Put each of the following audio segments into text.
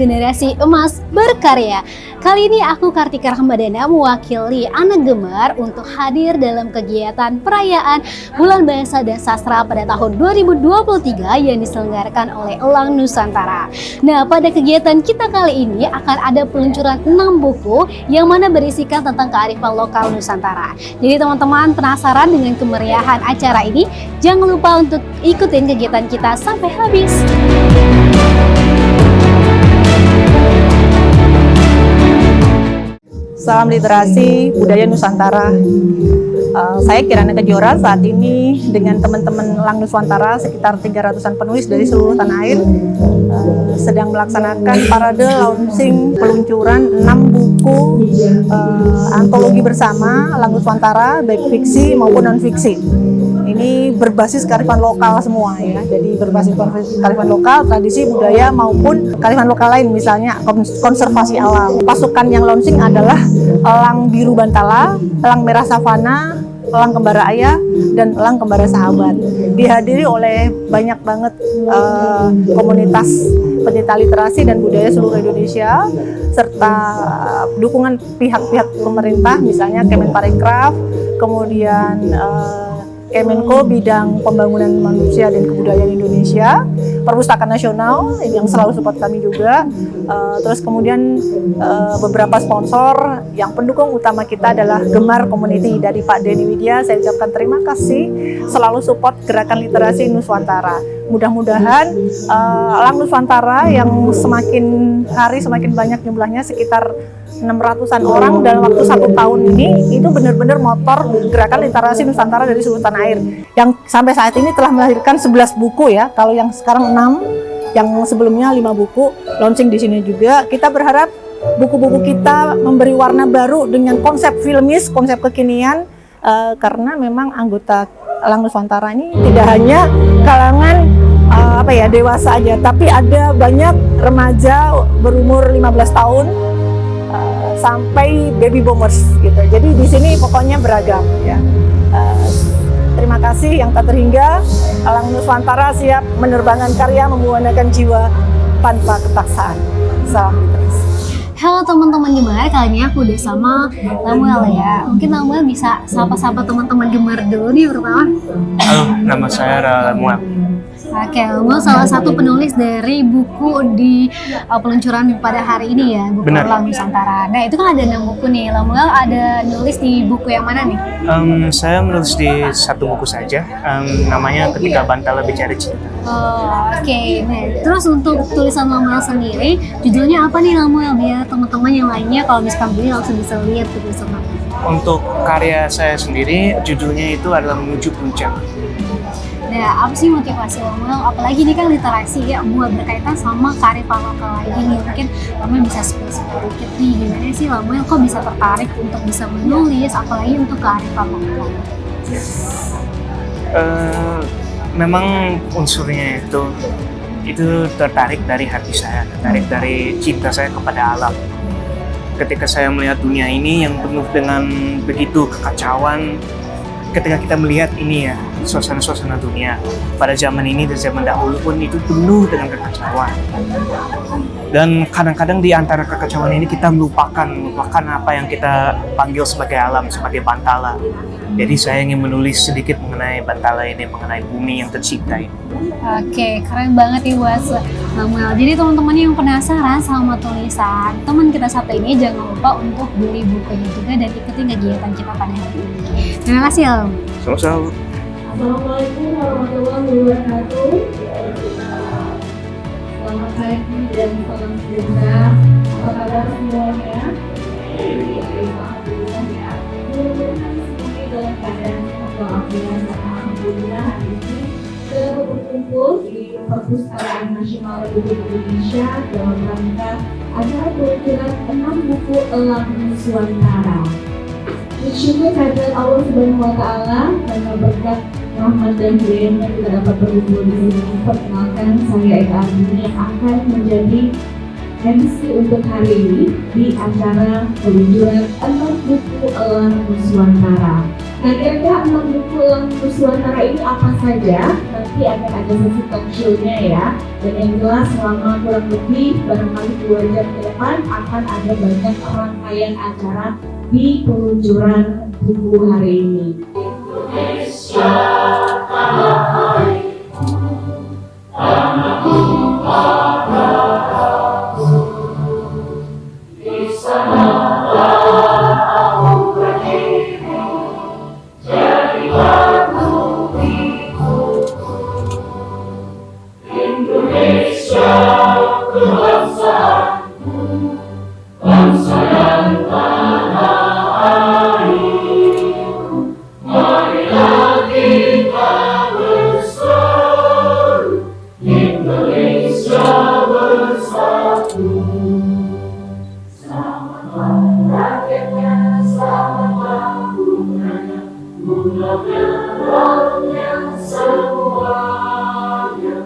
Generasi Emas Berkarya. Kali ini aku Kartika Rahmadana mewakili anak Gemar untuk hadir dalam kegiatan perayaan Bulan Bahasa dan Sastra pada tahun 2023 yang diselenggarakan oleh Elang Nusantara. Nah, pada kegiatan kita kali ini akan ada peluncuran 6 buku yang mana berisikan tentang kearifan lokal Nusantara. Jadi teman-teman penasaran dengan kemeriahan acara ini? Jangan lupa untuk ikutin kegiatan kita sampai habis. Salam literasi budaya Nusantara. Saya Kirana Kejora saat ini dengan teman-teman Elang Nusantara sekitar 300-an penulis dari seluruh tanah air sedang melaksanakan parade launching peluncuran 6 buku antologi bersama Elang Nusantara baik fiksi maupun non-fiksi. Ini berbasis kearifan lokal semua ya, jadi berbasis kearifan lokal, tradisi, budaya maupun kearifan lokal lain, misalnya konservasi alam. Pasukan yang launching adalah elang biru Bantala, elang merah savana, elang kembara ayah, dan elang kembara sahabat. Dihadiri oleh banyak banget komunitas pencinta literasi dan budaya seluruh Indonesia, serta dukungan pihak-pihak pemerintah, misalnya Kemenparekraf, kemudian Kemenko bidang pembangunan manusia dan kebudayaan Indonesia, Perpustakaan Nasional yang selalu support kami juga, terus kemudian beberapa sponsor. Yang pendukung utama kita adalah Gemar Community dari Pak Denny Widya. Saya ucapkan terima kasih selalu support gerakan literasi Nusantara. Mudah-mudahan Elang Nusantara yang semakin hari semakin banyak jumlahnya, sekitar 600-an orang dalam waktu 1 tahun ini, itu benar-benar motor gerakan literasi Nusantara dari seluruh tanah air yang sampai saat ini telah melahirkan 11 buku ya. Kalau yang sekarang 6, yang sebelumnya 5 buku launching di sini juga. Kita berharap buku-buku kita memberi warna baru dengan konsep filmis, konsep kekinian, karena memang anggota Elang Nusantara ini tidak hanya kalangan dewasa aja, tapi ada banyak remaja berumur 15 tahun sampai baby boomers gitu. Jadi di sini pokoknya beragam ya. Terima kasih yang tak terhingga. Elang Nusantara siap menerbangkan karya membuahkan jiwa tanpa kepaksaan. Salam literasi. Halo teman-teman Gemar, kali ini aku udah sama Lamuel ya. Mungkin Lamuel bisa sapa-sapa teman-teman Gemar dulu nih pertama. Halo, nama saya Lamuel. Oke, Lamuel salah satu penulis dari buku di peluncuran pada hari ini ya, buku Elang Nusantara. Nah itu kan ada 6 buku nih, Lamuel ada nulis di buku yang mana nih? Saya menulis di 1 buku saja, namanya Ketika Bantala Bicara Cinta. Oh, oke. Nah, terus untuk tulisan Lamuel sendiri, judulnya apa nih Lamuel? Biar teman-teman yang lainnya kalau misalkan beli langsung bisa lihat tulisan Lamuel. Untuk karya saya sendiri, judulnya itu adalah Menuju Puncak. Nah, apa sih motivasi Lamuel? Apalagi ini kan literasi ya, buat berkaitan sama kearifan lokal lain ini. Mungkin Lamuel bisa spesifik dikit nih, gimana sih Lamuel kok bisa tertarik untuk bisa menulis, apalagi untuk kearifan lokal? Memang unsurnya itu tertarik dari hati saya, tertarik dari cinta saya kepada alam. Ketika saya melihat dunia ini yang penuh dengan begitu kekacauan, ketika kita melihat ini ya, suasana-suasana dunia pada zaman ini dan zaman dahulu pun itu penuh dengan kekacauan. Dan kadang-kadang di antara kekacauan ini kita melupakan apa yang kita panggil sebagai alam, sebagai Bantala. Jadi saya ingin menulis sedikit mengenai Bantala ini, mengenai bumi yang tercipta ini. Oke, keren banget nih buat Lamuel. Jadi teman-teman yang penasaran sama tulisan teman kita satu ini, jangan lupa untuk beli bukunya juga dan ikuti kegiatan kita pada hari ini. Terima kasih ya. Sama-sama. Assalamualaikum warahmatullahi wabarakatuh. Selamat pagi dan salam sejahtera. Apa kabar semuanya? Alhamdulillah ya. Mudah-mudahan semuanya dalam keadaan walafiat. Alhamdulillah hari ini telah berkumpul di Perpustakaan Nasional Republik Indonesia dalam rangka acara peluncuran 6 buku Elang Nusantara. Bersyukur kehadirat Allah Subhanahu wa Ta'ala karena berkat rahmat dan hidayahnya kita dapat berkumpul di sini. Perkenalkan, saya Eka Armini akan menjadi MC untuk hari ini di acara peluncuran 6 buku Elang Nusantara. Nah, kira-kira 6 buku Langnus Nusantara ini apa saja? Nanti akan ada sesi talk show-nya ya. Dan yang jelas selama kurang lebih barangkali 2 jam ke depan akan ada banyak rangkaian acara di peluncuran buku hari ini. Indonesia, tanah airku, tanahku padaku, di sanalah aku berdiri, jadi batu hidupku. Indonesia kebangsaanku, bangsa yang tanah airku, marilah kita bersatu, Indonesia bersatu. Selamatlah rakyatnya, selamatlah bunganya, gulanya, warungnya, semuanya.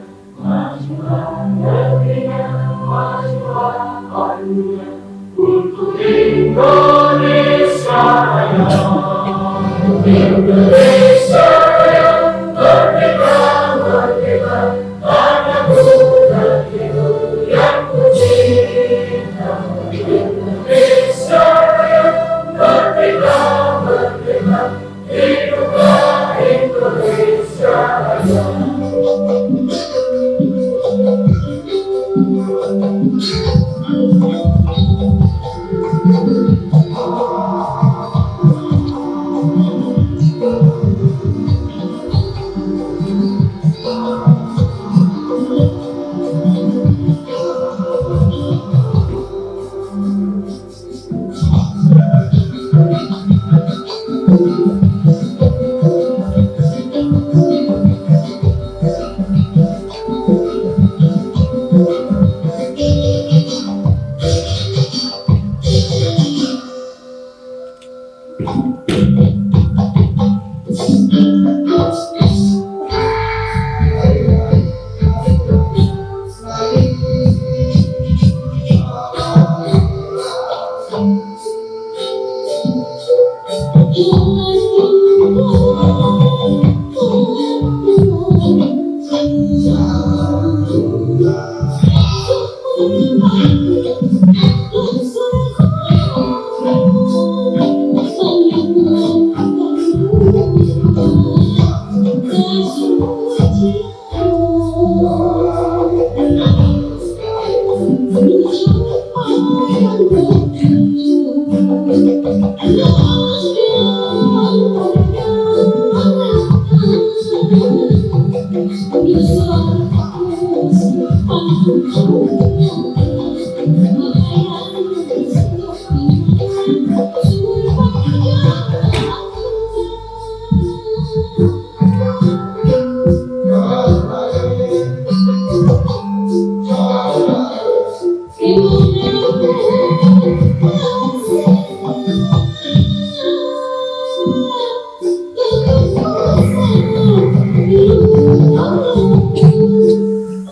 Majulah negerinya, majulah harunya, untuk Indonesia Raya. Indonesia yang merdeka, merdeka, tanahku negeriku yang ku cinta. Indonesia yang merdeka, merdeka, hiduplah Indonesia Raya.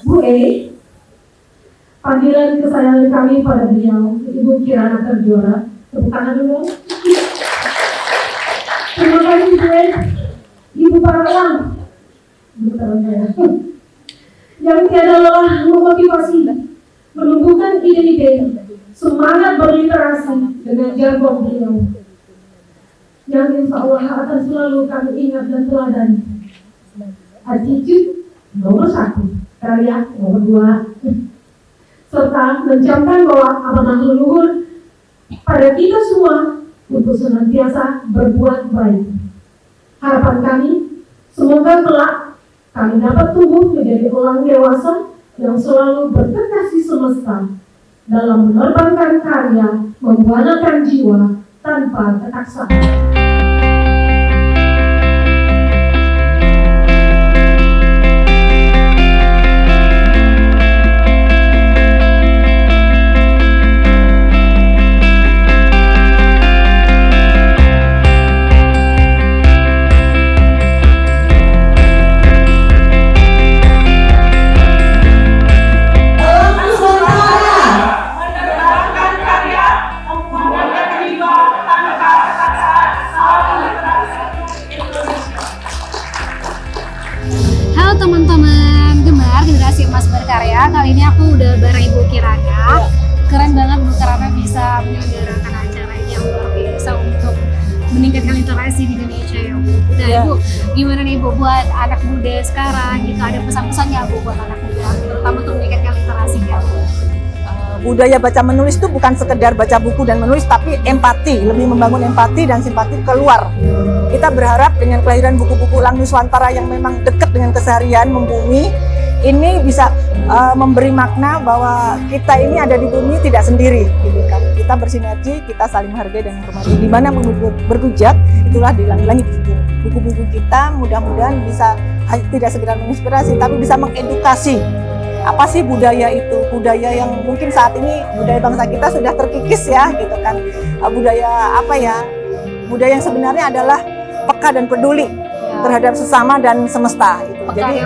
Bu E, panggilan kesayangan kami pada beliau, Ibu Kirana Terjuara. Tepuk tangan dulu. Terima kasih Bu E, Ibu Parawan, yang tiada lelah memotivasi, menumbuhkan ide-ide, semangat berliterasi dengan jargon beliau, yang insya Allah akan selalu kami ingat dan teladani. Attitude nomor 1, karya nomor 2, serta mencamkan bahwa amanah leluhur pada kita semua untuk senantiasa berbuat baik. Harapan kami, semoga kelak kami dapat tumbuh menjadi orang dewasa yang selalu berkekasih semesta dalam menerbangkan karya, membuanakan jiwa tanpa ketaksaan. Gimana nih Bu buat anak muda sekarang gitu, ada pesan-pesannya Bu buat anak muda, terutama untuk meningkatkan literasi ya Bu? Budaya baca menulis itu bukan sekedar baca buku dan menulis, tapi empati, lebih membangun empati dan simpati keluar. Kita berharap dengan kelahiran buku-buku Lang Nuswantara yang memang dekat dengan keseharian, membumi, ini bisa memberi makna bahwa kita ini ada di bumi tidak sendiri, gitu kan. Kita bersinergi, kita saling menghargai dan menghormati. Di mana berhujat, itulah di langit-langit buku-buku kita. Mudah-mudahan bisa tidak sekedar menginspirasi, tapi bisa mengedukasi. Apa sih budaya itu? Budaya yang mungkin saat ini budaya bangsa kita sudah terkikis ya, gitu kan. Budaya apa ya? Budaya yang sebenarnya adalah peka dan peduli terhadap sesama dan semesta. Gitu. Jadi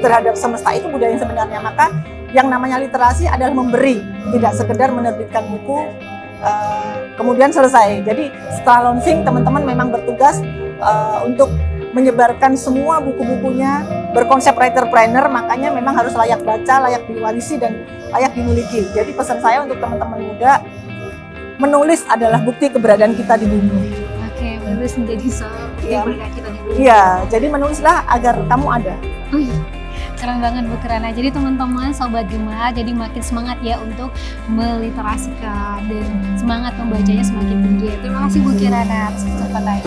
terhadap semesta itu budaya yang sebenarnya. Maka yang namanya literasi adalah memberi, tidak sekedar menerbitkan buku kemudian selesai. Jadi setelah launching teman-teman memang bertugas untuk menyebarkan semua buku-bukunya, berkonsep writer-planner, makanya memang harus layak baca, layak diwarisi, dan layak dimiliki. Jadi pesan saya untuk teman-teman muda, menulis adalah bukti keberadaan kita di bumi. Oke, menulis menjadi bukti keberadaan kita di bumi. Iya, jadi menulislah agar kamu ada. Keren banget Bu Kirana. Jadi teman-teman Sobat Gemar, jadi makin semangat ya untuk meliterasikan dan semangat membacanya semakin tinggi. Terima kasih Bu Kirana atas kesempatannya.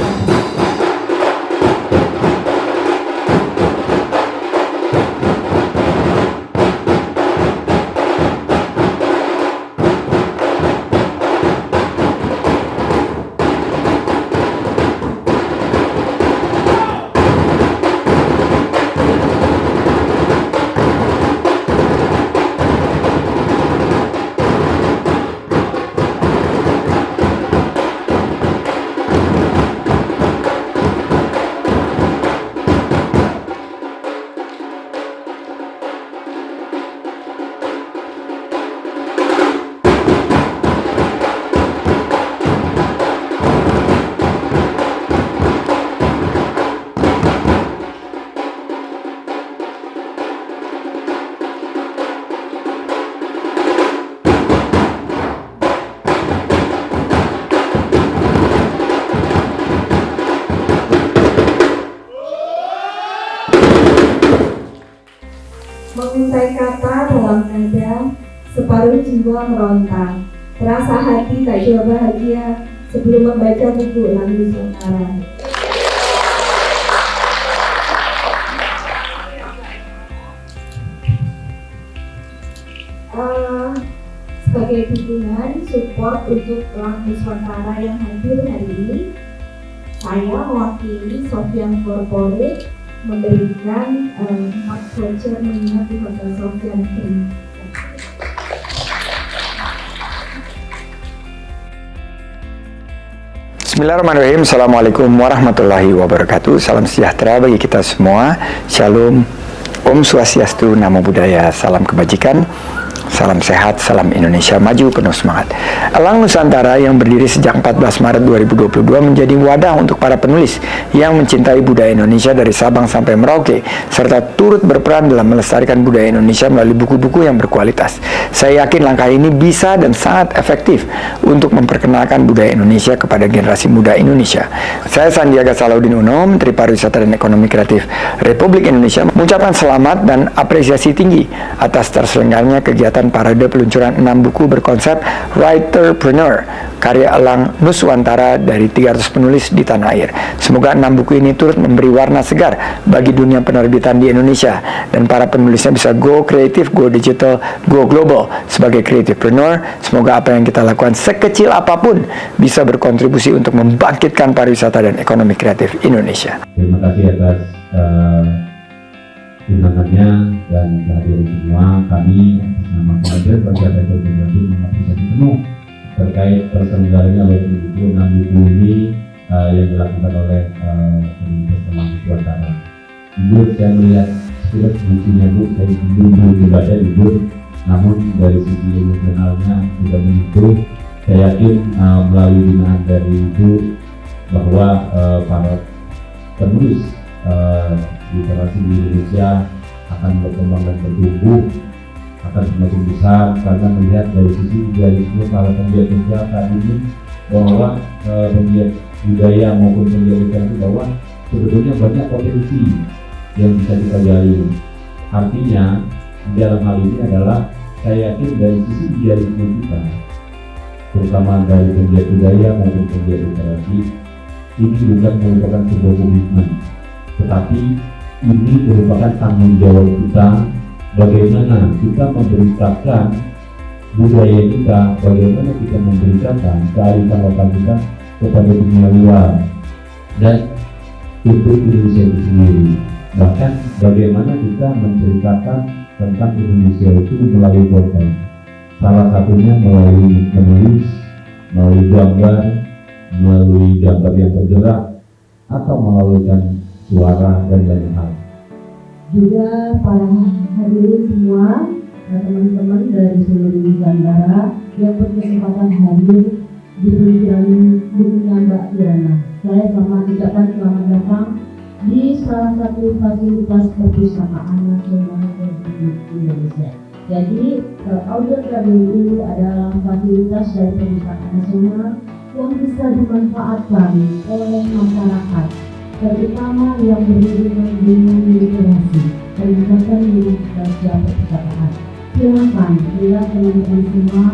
Menguntai kata dalam nada, separuh jiwa meronta. Rasa hati tak jua bahagia sebelum membaca buku Lang Nuswantara. Sebagai dukungan support untuk Lang Nuswantara yang hadir hari ini, saya mewakili Sofian Corporate memberikan hak voucher menginap di Hotel Sofian Free. Bismillahirrahmanirrahim. Assalamualaikum warahmatullahi wabarakatuh. Salam sejahtera bagi kita semua. Shalom, Om Swastiastu, Namo Buddhaya, salam kebajikan. Salam sehat, salam Indonesia maju, penuh semangat. Lang Nusantara yang berdiri sejak 14 Maret 2022 menjadi wadah untuk para penulis yang mencintai budaya Indonesia dari Sabang sampai Merauke, serta turut berperan dalam melestarikan budaya Indonesia melalui buku-buku yang berkualitas. Saya yakin langkah ini bisa dan sangat efektif untuk memperkenalkan budaya Indonesia kepada generasi muda Indonesia. Saya Sandiaga Salahuddin Uno, Menteri Pariwisata dan Ekonomi Kreatif Republik Indonesia, mengucapkan selamat dan apresiasi tinggi atas terselenggaranya kegiatan parade peluncuran 6 buku berkonsep Writerpreneur karya Lang Nuswantara dari 300 penulis di tanah air. Semoga 6 buku ini turut memberi warna segar bagi dunia penerbitan di Indonesia dan para penulisnya bisa go kreatif, go digital, go global. Sebagai creativepreneur, semoga apa yang kita lakukan sekecil apapun bisa berkontribusi untuk membangkitkan pariwisata dan ekonomi kreatif Indonesia. Terima kasih atas undangannya dan kehadiran semua. Kami atas nama Kementerian Pariwisata dan Ekonomi mengapresiasi penuh terkait terselenggaranya launching buku 6 buku ini yang dilakukan oleh Universitas Lang Nuswantara. Jujur saya melihat spirit bukunya Bu, saya belum dibaca jujur, namun dari sisi emosionalnya sudah menyentuh. Saya yakin melalui binaan dari Ibu bahwa para penulis literasi di Indonesia akan berkembang dan bertumbuh, akan semakin besar karena melihat dari sisi idealisme para penggiat sosial saat ini bahwa penggiat budaya maupun penggiat literasi bahwa sebetulnya banyak potensi yang bisa kita gali. Artinya dalam hal ini adalah saya yakin dari sisi idealisme kita, terutama dari penggiat budaya maupun penggiat literasi, ini bukan merupakan sebuah komitmen, tetapi ini merupakan tanggung jawab kita bagaimana kita memberitakan budaya kita, bagaimana kita memberitakan kearifan lokal kita kepada dunia luar dan untuk Indonesia itu sendiri. Bahkan bagaimana kita menceritakan tentang Indonesia itu melalui konten, salah satunya melalui menulis, melalui gambar yang bergerak, atau melalui suara dan banyak hal. Juga para hadirin semua dan teman-teman dari seluruh Nusantara yang berkesempatan hadir di penelitian bukunya Mbak Diana. Saya selamat ucapkan selamat datang di salah satu fasilitas perpustakaan nasional Republik Indonesia. Jadi audio radio ini adalah fasilitas dari perpustakaan nasional yang bisa dimanfaatkan oleh masyarakat, terutama yang berhubungan dengan literasi dan meningkatkan minat baca perpustakaan. Silakan bila teman-teman semua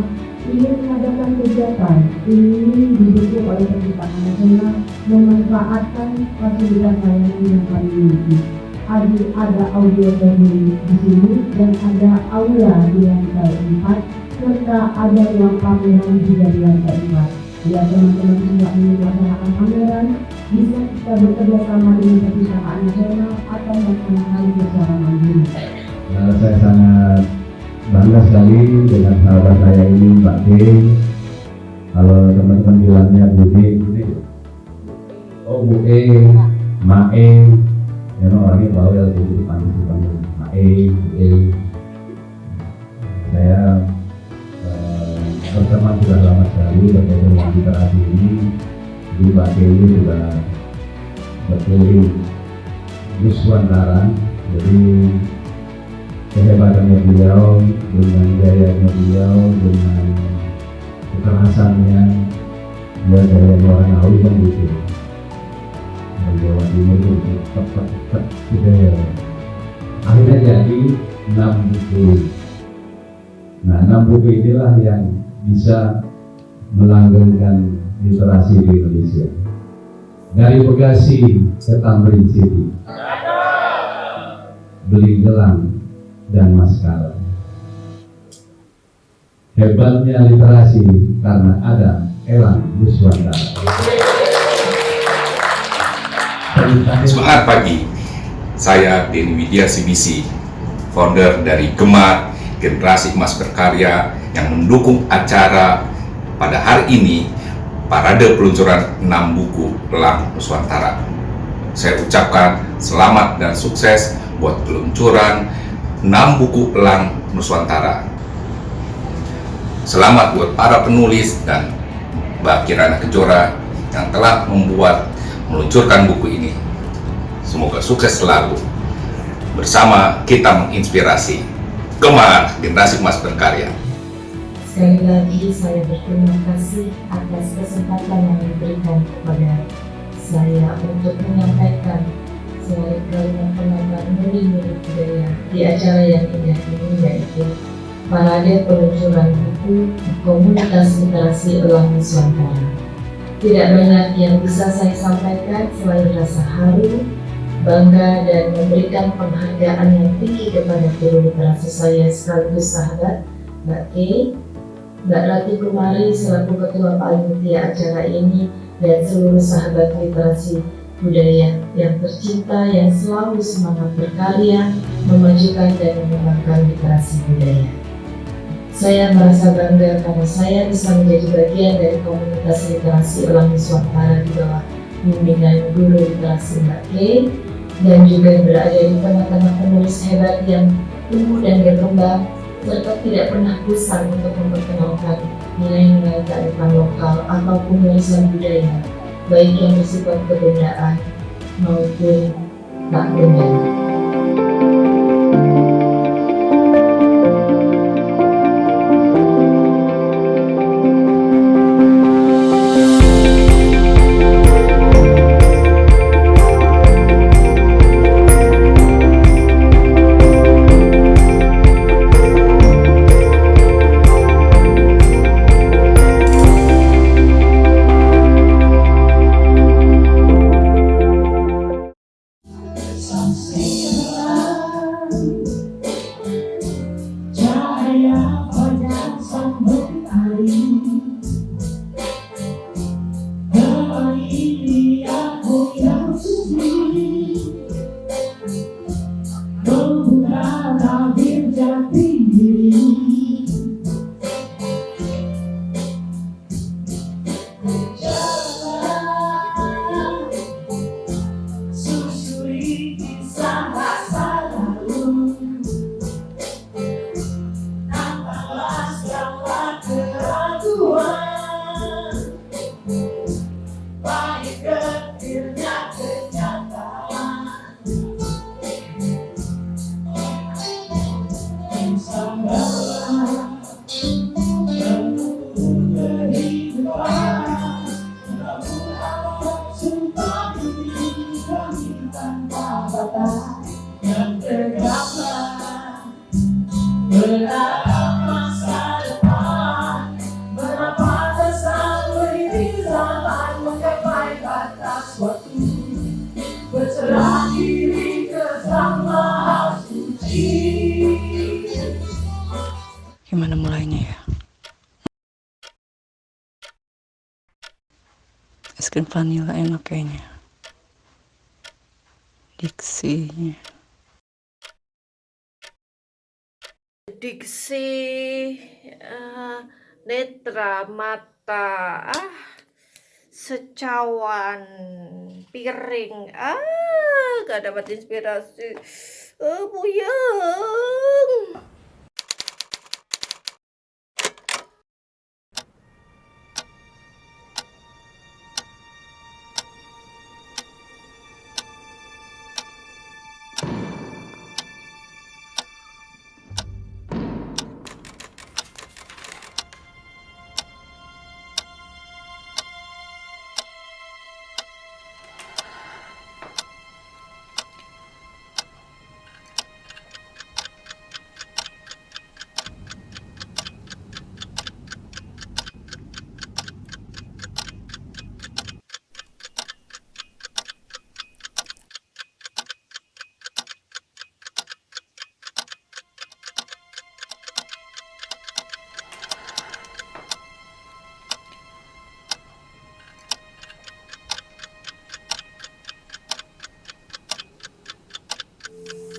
ingin mengadakan kegiatan ini didukung oleh perpustakaan nasional memanfaatkan fasilitas layanan yang kami miliki. Ada audio dari di sini dan ada aula di lantai 4 serta ada ruang pameran juga di lantai 4. Bila teman-teman semua ingin melaksanakan pameran, bisa kita bekerja sama dengan perpustakaan nasional atau melaksanakan secara mandiri. Saya sangat bangga sekali dengan sahabat saya ini, Mbak D. Kalau teman-teman bilangnya Bu D, Bu E, Ma E, memang orangnya bawel jadi dipanggil Ma E, Bu E. Saya berteman sudah lama sekali berkaitan dengan literasi ini. Di Mbak D ini sudah berkeliling Nuswantara, jadi kehebatannya beliau, dengan gayanya beliau, dengan kekerasannya, dia gaya orang Ngawi kan gitu. Dari Jawa Timur itu tepat gitu ya. Akhirnya jadi 6 buku. Nah, 6 buku inilah yang bisa melanggengkan literasi di Indonesia. Dari Bekasi ke Tamrin City, Belinggelang dan Maskara. Hebatnya literasi karena ada Elang Nuswantara. Semangat pagi, saya Denny Widya CBC, founder dari Gemar Generasi Emas Berkarya yang mendukung acara pada hari ini, parade peluncuran 6 buku Elang Nuswantara. Saya ucapkan selamat dan sukses buat peluncuran 6 buku Elang Nuswantara. Selamat buat para penulis dan Mbak Kirana Kejora yang telah meluncurkan buku ini. Semoga sukses selalu. Bersama kita menginspirasi. Gemar Generasi Emas Berkarya. Sekali lagi saya berterima kasih atas kesempatan yang diberikan kepada saya untuk menyampaikan selain kalimat penambahan nilai budaya di acara yang indah ini, yaitu parade peluncuran buku Komunitas Literasi Elang Nuswantara. Tidak banyak yang bisa saya sampaikan selain rasa haru, bangga, dan memberikan penghargaan yang tinggi kepada guru literasi saya sekaligus sahabat, Mbak K, Mbak Rati Kumari selaku Ketua Panitia acara ini, dan seluruh sahabat literasi budaya yang tercinta yang selalu semangat berkarya, memajukan dan mengembangkan literasi budaya. Saya merasa bangga karena saya bisa menjadi bagian dari komunitas literasi Elang Nuswantara di bawah bimbingan guru literasi Mbak K, dan juga berada di tengah-tengah penulis hebat yang tumbuh dan berkembang serta tidak pernah bosan untuk memperkenalkan nilai-nilai kearifan lokal ataupun warisan budaya, baik yang bersifat kebendaan maupun tak benda. Gimana mulainya ya? Es krim vanila enak kayaknya. Diksinya. Diksi, netra, mata, secawan, piring, gak dapat inspirasi, puyeng.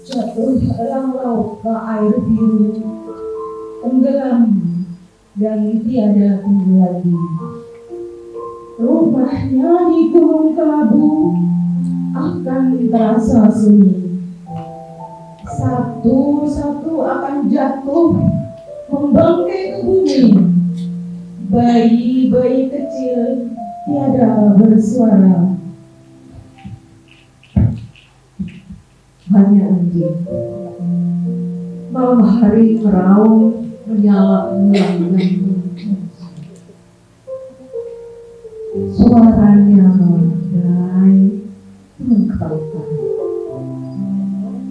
Jatuh laut ke air biru, tenggelam dan tiada kembali. Rumahnya di Gunung Kelabu akan terasa sunyi. Satu-satu akan jatuh membangkai ke bumi. Bayi-bayi kecil tiada bersuara. Hanya anjing. Malam hari meraung menyala melanggang. Suaranya melandai mengkaukan.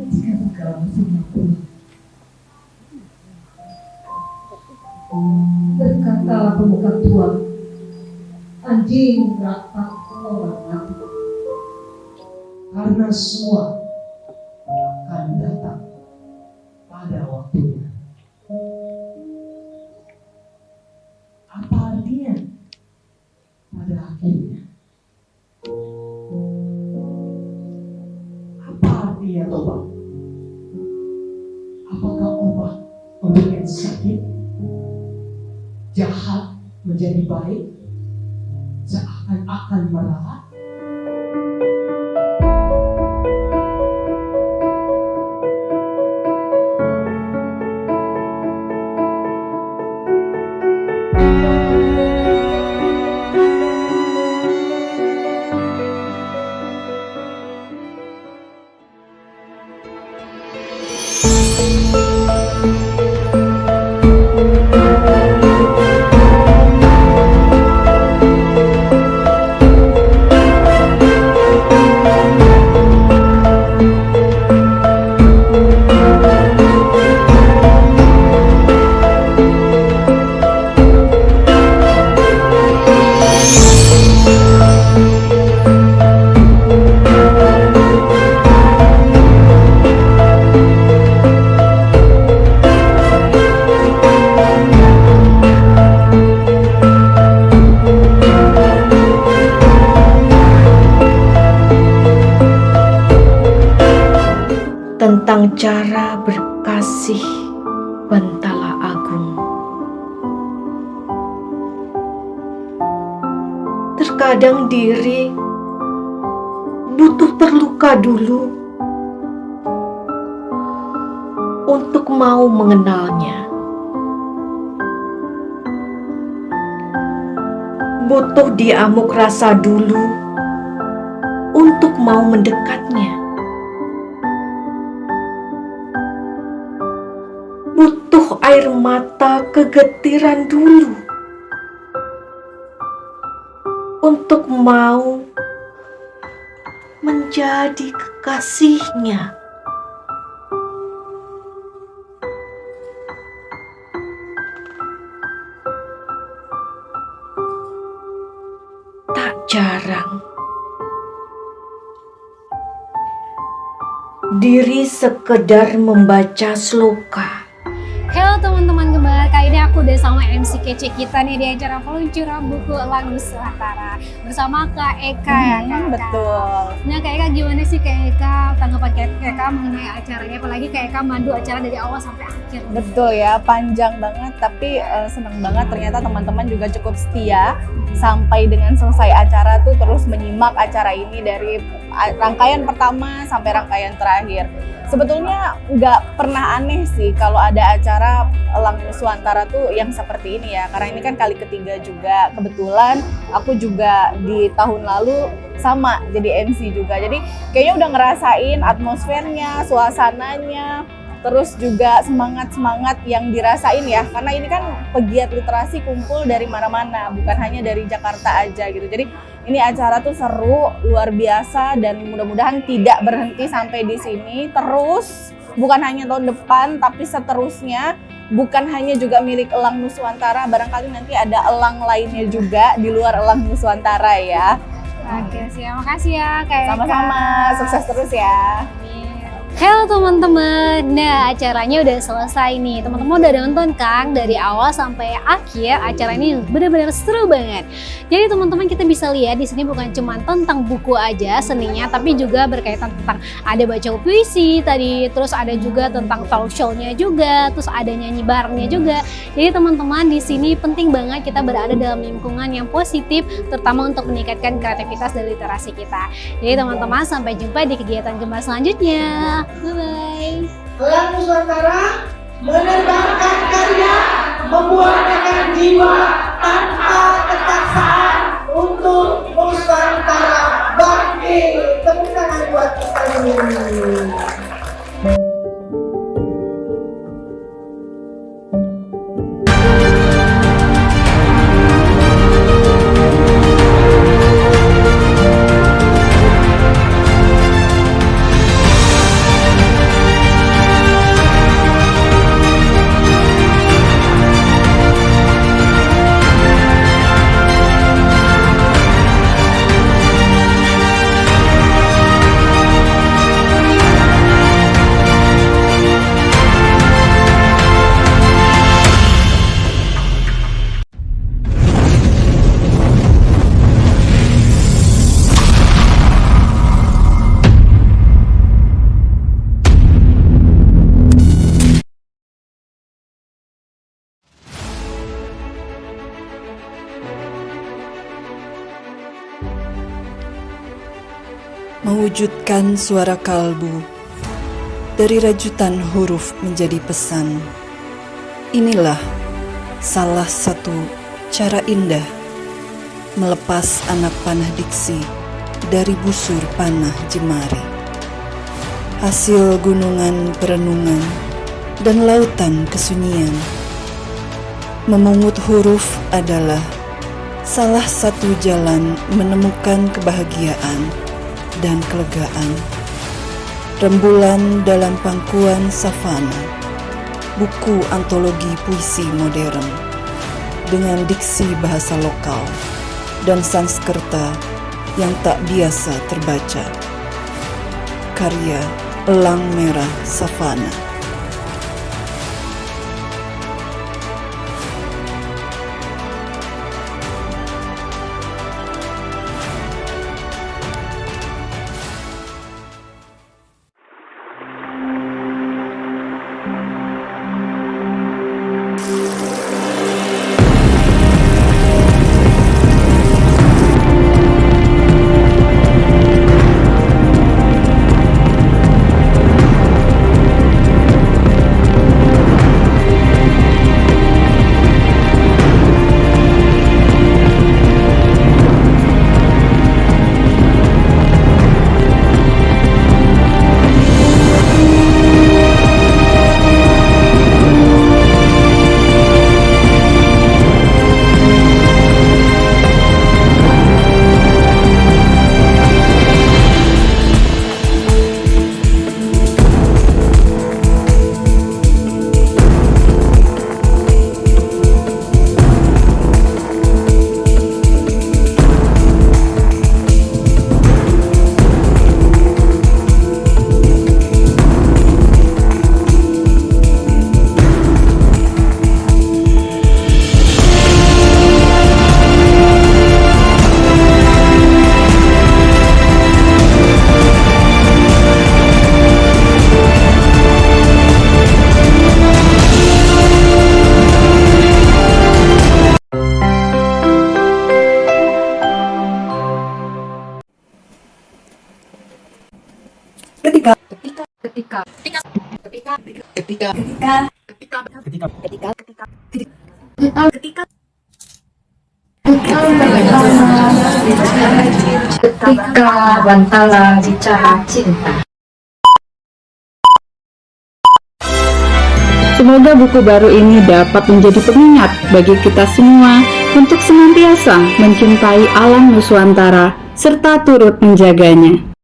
Jika segala musim pulang. Berkatalah pemuka tua, anjing datang orang mati. Karena semua akan datang pada waktunya. Apa artinya pada akhirnya? Apa artinya tobat? Apakah obat untuk yang sakit, jahat menjadi baik, seakan-akan merahat? Tentang cara berkasih Bantala Agung. Terkadang diri butuh terluka dulu untuk mau mengenalnya. Butuh diamuk rasa dulu untuk mau mendekatnya. Butuh air mata kegetiran dulu untuk mau menjadi kekasihnya. Tak jarang diri sekedar membaca sloka Halo teman-teman gemar, kali ini aku udah sama MC kece kita nih di acara peluncuran buku Elang Nusantara bersama Kak Eka ya Kak Eka. Betul. Nah Kak Eka gimana sih Kak Eka, tanggapan Kak Eka mengenai acaranya, apalagi Kak Eka mandu acara dari awal sampai akhir. Betul ya, panjang banget tapi seneng banget ternyata teman-teman juga cukup setia sampai dengan selesai acara tuh terus menyimak acara ini dari rangkaian pertama sampai rangkaian terakhir. Sebetulnya nggak pernah aneh sih kalau ada acara Elang Nusantara tuh yang seperti ini ya, karena ini kan kali ketiga juga. Kebetulan aku juga di tahun lalu sama jadi MC juga, jadi kayaknya udah ngerasain atmosfernya, suasananya, terus juga semangat-semangat yang dirasain ya, karena ini kan pegiat literasi kumpul dari mana-mana, bukan hanya dari Jakarta aja gitu. Jadi ini acara tuh seru, luar biasa, dan mudah-mudahan tidak berhenti sampai di sini. Terus bukan hanya tahun depan, tapi seterusnya. Bukan hanya juga milik Elang Nusantara, barangkali nanti ada elang lainnya juga di luar Elang Nusantara ya. Oke siap, makasih ya Kak Eka. Sama-sama, sukses terus ya. Halo teman-teman, nah acaranya udah selesai nih. Teman-teman udah nonton kan dari awal sampai akhir, acara ini benar-benar seru banget. Jadi teman-teman kita bisa lihat di sini bukan cuma tentang buku aja seninya, tapi juga berkaitan tentang ada baca puisi tadi, terus ada juga tentang talk show-nya juga, terus ada nyanyi barengnya juga. Jadi teman-teman di sini penting banget kita berada dalam lingkungan yang positif, terutama untuk meningkatkan kreativitas dan literasi kita. Jadi teman-teman sampai jumpa di kegiatan gemar selanjutnya. Bye-bye. Elang Nusantara menerbangkan karya, membuahkan jiwa tanpa ketaksaan untuk Nusantara bangkit. Tepuk tangan buat kita ini. Mewujudkan suara kalbu dari rajutan huruf menjadi pesan. Inilah salah satu cara indah melepas anak panah diksi dari busur panah jemari. Hasil gunungan perenungan dan lautan kesunyian. Memungut huruf adalah salah satu jalan menemukan kebahagiaan dan kelegaan. Rembulan dalam pangkuan savana, buku antologi puisi modern dengan diksi bahasa lokal dan Sanskerta yang tak biasa terbaca. Karya Elang Merah Savana. Ketika Bantala bicara cinta. Semoga buku baru ini dapat menjadi pengingat bagi kita semua untuk senantiasa mencintai alam Nuswantara serta turut menjaganya.